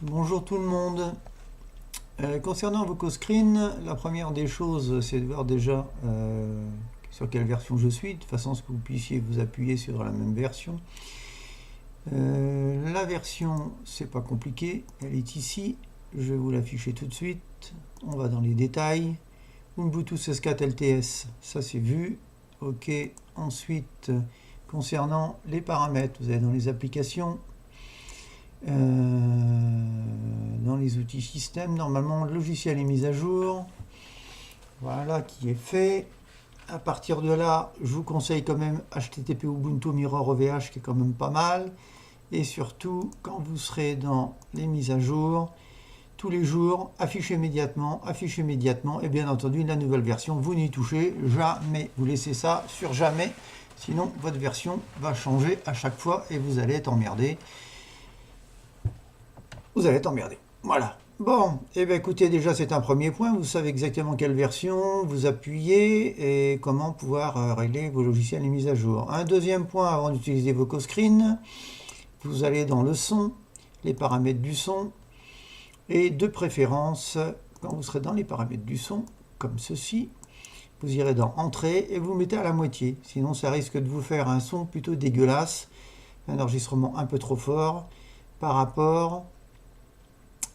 Bonjour tout le monde. Concernant VocoScreen, la première des choses, c'est de voir déjà sur quelle version je suis, de façon à ce que vous puissiez vous appuyer sur la même version. La version, c'est pas compliqué, elle est ici. Je vais vous l'afficher tout de suite. On va dans les détails. Ubuntu 16.4 LTS, ça c'est vu. Ok. Ensuite, concernant les paramètres, vous allez dans les applications. Dans les outils système, normalement le logiciel est mis à jour. Voilà qui est fait. À partir de là, je vous conseille quand même HTTP Ubuntu Mirror OVH qui est quand même pas mal. Et surtout, quand vous serez dans les mises à jour, tous les jours, affichez immédiatement, et bien entendu la nouvelle version, vous n'y touchez jamais. Vous laissez ça sur jamais, sinon votre version va changer à chaque fois et vous allez être emmerdé. Voilà. Bon, et bien écoutez, déjà c'est un premier point. Vous savez exactement quelle version vous appuyez et comment pouvoir régler vos logiciels et mises à jour. Un deuxième point avant d'utiliser VocoScreen, vous allez dans le son, les paramètres du son, et de préférence, quand vous serez dans les paramètres du son, comme ceci, vous irez dans Entrée et vous mettez à la moitié. Sinon ça risque de vous faire un son plutôt dégueulasse, un enregistrement un peu trop fort par rapport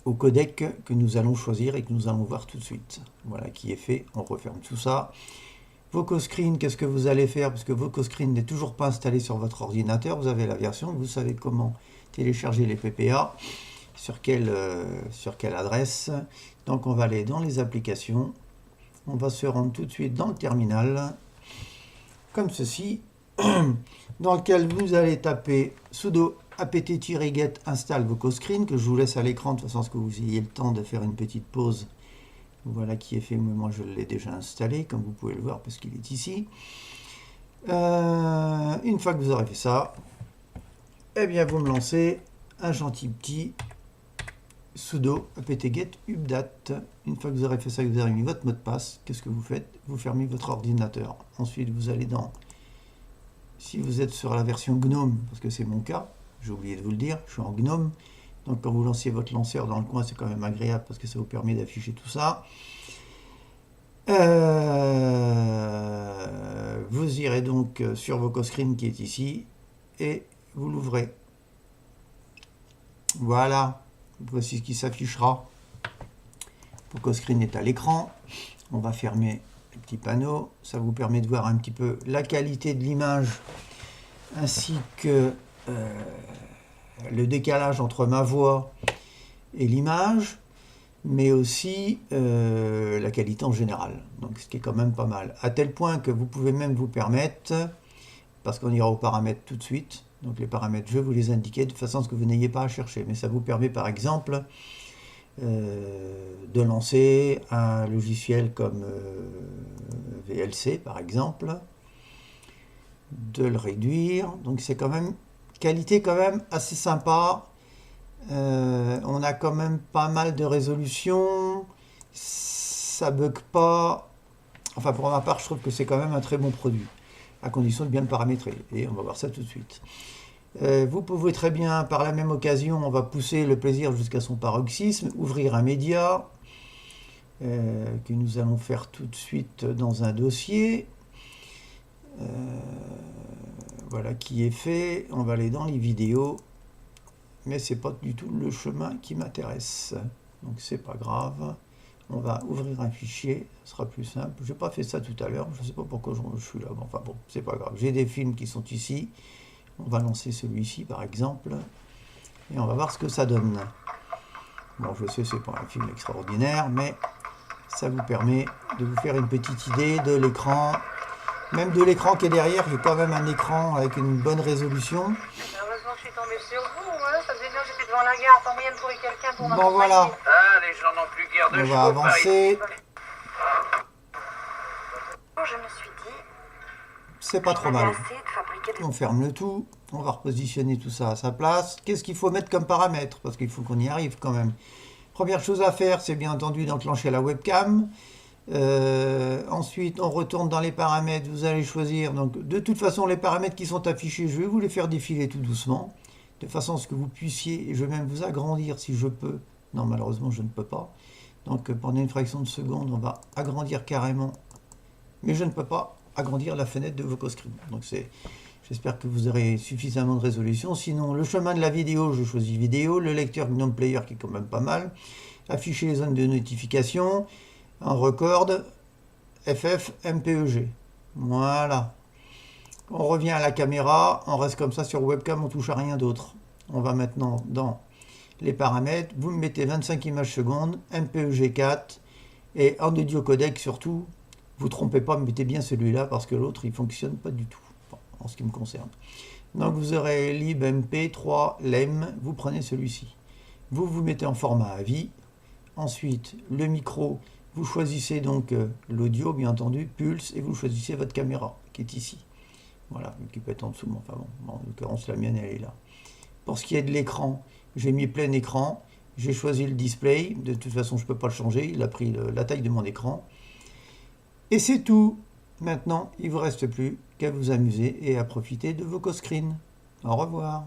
au codec que nous allons choisir et que nous allons voir tout de suite. Voilà qui est fait, on referme tout ça. VocoScreen, qu'est-ce que vous allez faire? Parce que VocoScreen n'est toujours pas installé sur votre ordinateur, vous avez la version, vous savez comment télécharger les PPA, sur quelle adresse. Donc on va aller dans les applications, on va se rendre tout de suite dans le terminal, comme ceci, dans lequel vous allez taper sudo apt-get install VocoScreen, que je vous laisse à l'écran de façon à ce que vous ayez le temps de faire une petite pause. Voilà qui est fait, mais moi je l'ai déjà installé, comme vous pouvez le voir, parce qu'il est ici. Une fois que vous aurez fait ça, eh bien vous me lancez un gentil petit sudo apt-get update. Une fois que vous aurez fait ça, que vous avez mis votre mot de passe, qu'est-ce que vous faites? Vous fermez votre ordinateur. Ensuite vous allez dans, si vous êtes sur la version GNOME, parce que c'est mon cas, j'ai oublié de vous le dire, je suis en GNOME, donc quand vous lancez votre lanceur dans le coin, c'est quand même agréable parce que ça vous permet d'afficher tout ça. Vous irez donc sur VocoScreen qui est ici et vous l'ouvrez. Voilà, voici ce qui s'affichera. VocoScreen est à l'écran. On va fermer le petit panneau. Ça vous permet de voir un petit peu la qualité de l'image ainsi que le décalage entre ma voix et l'image, mais aussi la qualité en général, donc ce qui est quand même pas mal, à tel point que vous pouvez même vous permettre, parce qu'on ira aux paramètres tout de suite, donc les paramètres je vais vous les indiquer de façon à ce que vous n'ayez pas à chercher, mais ça vous permet par exemple de lancer un logiciel comme VLC par exemple, de le réduire, donc c'est quand même qualité quand même assez sympa. On a quand même pas mal de résolution, ça bug pas, enfin pour ma part je trouve que c'est quand même un très bon produit, à condition de bien le paramétrer, et on va voir ça tout de suite. Vous pouvez très bien, par la même occasion, on va pousser le plaisir jusqu'à son paroxysme, ouvrir un média, que nous allons faire tout de suite dans un dossier. Voilà qui est fait, on va aller dans les vidéos, mais c'est pas du tout le chemin qui m'intéresse, donc c'est pas grave. On va ouvrir un fichier, ce sera plus simple. J'ai pas fait ça tout à l'heure, je sais pas pourquoi je suis là, enfin bon, c'est pas grave. J'ai des films qui sont ici, on va lancer celui-ci par exemple, et on va voir ce que ça donne. Bon, je sais, c'est pas un film extraordinaire, mais ça vous permet de vous faire une petite idée de l'écran. Même de l'écran qui est derrière, il y a quand même un écran avec une bonne résolution. Heureusement que je suis tombée sur vous, hein. Ça faisait bien que j'étais devant la gare, tant moyen de trouver quelqu'un pour m'accompagner. Bon voilà, Ah, les gens n'ont plus guère de on chevaux. va avancer. Je me suis dit, C'est pas trop mal. assez de fabriquer des... On ferme le tout, on va repositionner tout ça à sa place. Qu'est-ce qu'il faut mettre comme paramètre? Parce qu'il faut qu'on y arrive quand même. Première chose à faire, c'est bien entendu d'enclencher la webcam. Ensuite, on retourne dans les paramètres, vous allez choisir. Donc, de toute façon, les paramètres qui sont affichés, je vais vous les faire défiler tout doucement. de façon à ce que vous puissiez, et je vais même vous agrandir si je peux. Non, malheureusement, je ne peux pas. Donc, pendant une fraction de seconde, on va agrandir carrément. Mais je ne peux pas agrandir la fenêtre de VocoScreen. Donc, j'espère que vous aurez suffisamment de résolution. Sinon, le chemin de la vidéo, je choisis vidéo. Le lecteur GNOME Player, qui est quand même pas mal. Afficher les zones de notification. En record, FF, MPEG. Voilà. On revient à la caméra. On reste comme ça sur webcam, on touche à rien d'autre. On va maintenant dans les paramètres. Vous me mettez 25 images secondes, MPEG 4. Et en audio codec surtout, vous trompez pas, mettez bien celui-là parce que l'autre, il fonctionne pas du tout. En ce qui me concerne. Donc vous aurez libmp3 lem, vous prenez celui-ci. Vous vous mettez en format AVI. Ensuite, le micro, vous choisissez donc l'audio, bien entendu, pulse, et vous choisissez votre caméra, qui est ici. Voilà, qui peut être en dessous, mais enfin bon, en l'occurrence, la mienne, elle est là. Pour ce qui est de l'écran, j'ai mis plein écran, j'ai choisi le display, de toute façon, je ne peux pas le changer, il a pris la taille de mon écran. Et c'est tout. Maintenant, il ne vous reste plus qu'à vous amuser et à profiter de VocoScreen. Au revoir.